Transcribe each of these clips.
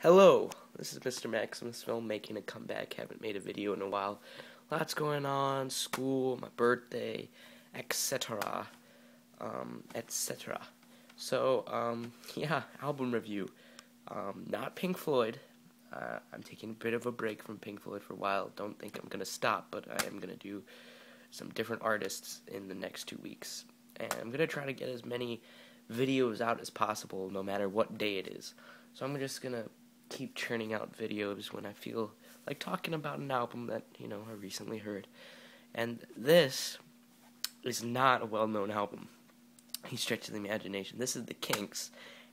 Hello, this is Mr. Maximus Film making a comeback. Haven't made a video in a while. Lots going on, school, my birthday, etc. etc. So, yeah, album review. Not Pink Floyd. I'm taking a bit of a break from Pink Floyd for a while. Don't think I'm gonna stop, but I am gonna do some different artists in the next 2 weeks. And I'm gonna try to get as many videos out as possible, no matter what day it is. So I'm just gonna keep churning out videos when I feel like talking about an album that, I recently heard. And this is not a well-known album. He stretches the imagination. This is the Kinks,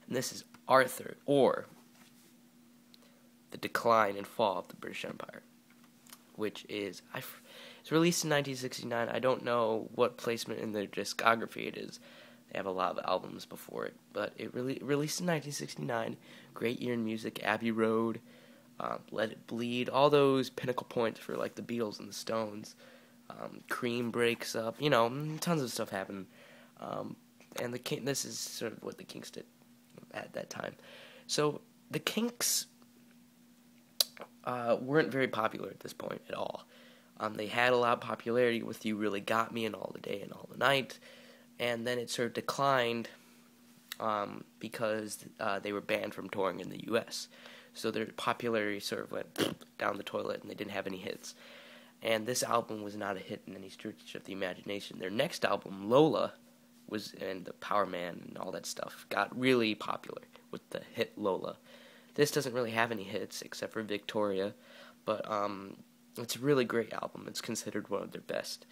and this is Arthur, or The Decline and Fall of the British Empire, which is, it's released in 1969. I don't know what placement in their discography it is. They have a lot of albums before it, but it released in 1969. Great year in music. Abbey Road, Let It Bleed, all those pinnacle points for like the Beatles and the Stones. Cream breaks up, tons of stuff happened. And this is sort of what the Kinks did at that time. So the Kinks weren't very popular at this point at all. They had a lot of popularity with You Really Got Me and All the Day and All the Night. And then it sort of declined because they were banned from touring in the U.S. So their popularity sort of went down the toilet, and they didn't have any hits. And this album was not a hit in any stretch of the imagination. Their next album, Lola, and the Power Man and all that stuff, got really popular with the hit Lola. This doesn't really have any hits except for Victoria, but it's a really great album. It's considered one of their best.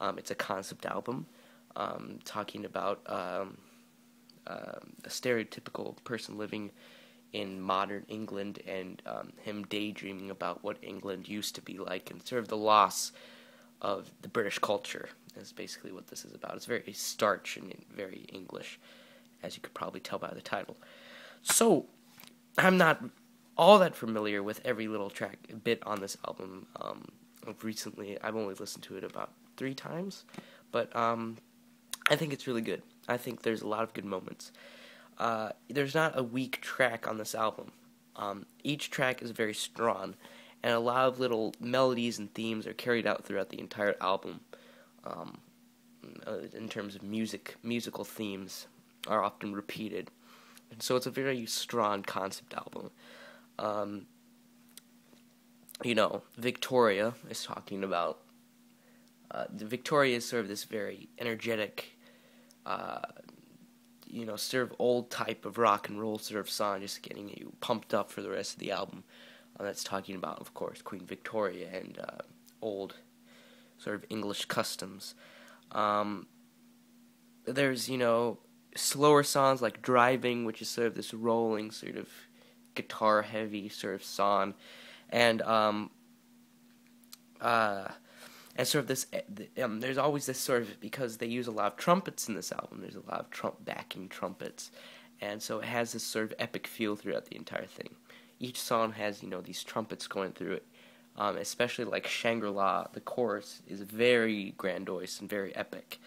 It's a concept album. Talking about a stereotypical person living in modern England and him daydreaming about what England used to be like and sort of the loss of the British culture is basically what this is about. It's very starch and very English, as you could probably tell by the title. So, I'm not all that familiar with every little track bit on this album. I've only listened to it about 3 times, but I think it's really good. I think there's a lot of good moments. There's not a weak track on this album. Each track is very strong, and a lot of little melodies and themes are carried out throughout the entire album. In terms of musical themes are often repeated. And so it's a very strong concept album. Victoria is talking about Victoria is sort of this very energetic, sort of old type of rock and roll sort of song, just getting you pumped up for the rest of the album. That's talking about, of course, Queen Victoria and old sort of English customs. There's, slower songs like Driving, which is sort of this rolling, sort of guitar-heavy sort of song. And sort of this, there's always this sort of, because they use a lot of trumpets in this album, there's a lot of backing trumpets, and so it has this sort of epic feel throughout the entire thing. Each song has, these trumpets going through it, especially like Shangri-La, the chorus is very grandiose and very epic.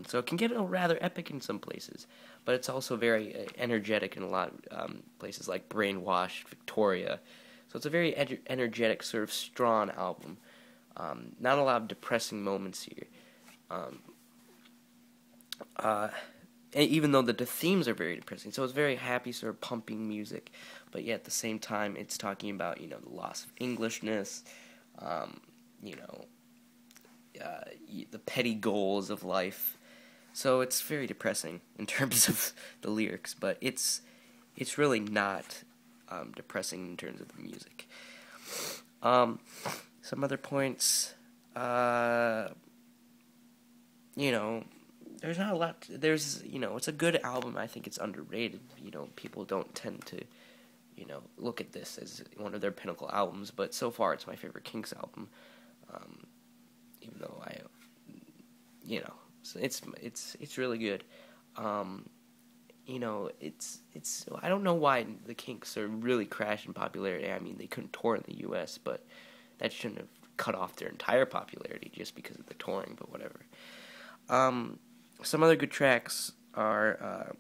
So it can get rather epic in some places, but it's also very energetic in a lot of places like Brainwashed, Victoria. So it's a very energetic, sort of strong album. Not a lot of depressing moments here. Even though the themes are very depressing. So it's very happy, sort of pumping music. But yet at the same time, it's talking about, the loss of Englishness, the petty goals of life. So it's very depressing in terms of the lyrics. But it's really not depressing in terms of the music. Some other points, there's not a lot, it's a good album. I think it's underrated. People don't tend to, look at this as one of their pinnacle albums, but so far it's my favorite Kinks album, even though so it's really good. It's I don't know why the Kinks are really crashed in popularity. I mean, they couldn't tour in the U.S., but that shouldn't have cut off their entire popularity just because of the touring, but whatever. Some other good tracks are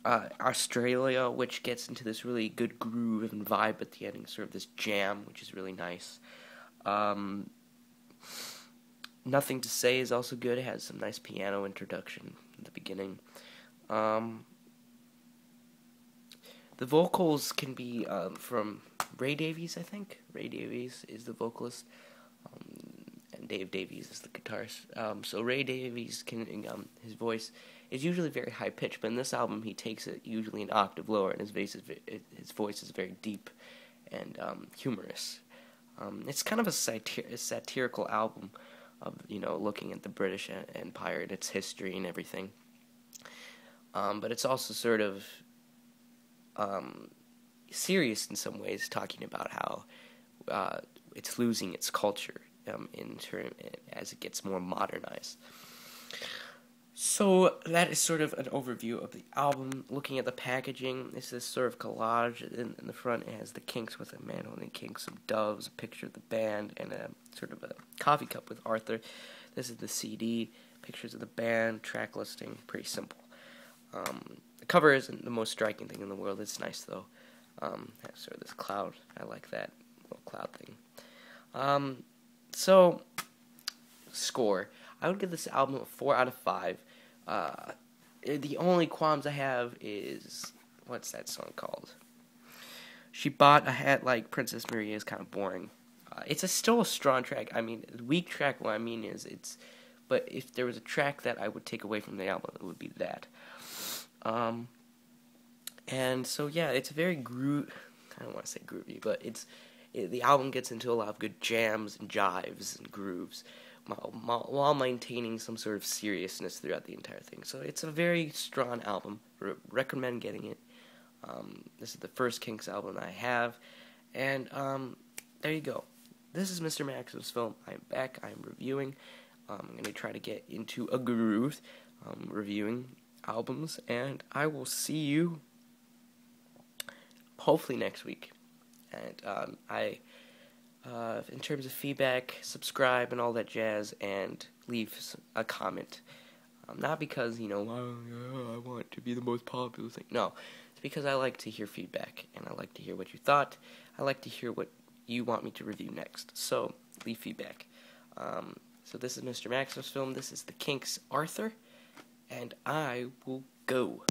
Australia, which gets into this really good groove and vibe at the ending, sort of this jam, which is really nice. Nothing to Say is also good. It has some nice piano introduction at the beginning. The vocals can be from Ray Davies, I think. Ray Davies is the vocalist, and Dave Davies is the guitarist. So Ray Davies his voice is usually very high pitched, but in this album he takes it usually an octave lower, and his voice is very deep and humorous. It's kind of a satirical album of looking at the British Empire and its history and everything. But it's also sort of serious in some ways, talking about how it's losing its culture as it gets more modernized. So that is sort of an overview of the album. Looking at the packaging, it's this sort of collage. In the front, it has the Kinks with a man holding Kinks, some doves, a picture of the band, and a sort of a coffee cup with Arthur. This is the CD, pictures of the band, track listing, pretty simple. The cover isn't the most striking thing in the world. It's nice though. Has sort of this cloud. I like that little cloud thing. So score. I would give this album a 4 out of 5. The only qualms I have is, what's that song called? She Bought a Hat Like Princess Maria is kind of boring. It's still a strong track. I mean, the weak track, what I mean is but if there was a track that I would take away from the album, it would be that. And so yeah, it's very I don't want to say groovy, but the album gets into a lot of good jams and jives and grooves, while maintaining some sort of seriousness throughout the entire thing. So it's a very strong album. Recommend getting it. This is the first Kinks album I have, and there you go. This is Mr. Maxim's Film. I'm back. I'm reviewing. I'm going to try to get into a groove, reviewing albums, and I will see you hopefully next week. And in terms of feedback, subscribe and all that jazz, and leave a comment. Not because, I want to be the most popular thing. No, it's because I like to hear feedback, and I like to hear what you thought. I like to hear what you want me to review next. So, leave feedback. So this is Mr. Maxim's Film. This is the Kinks' Arthur, and I will go.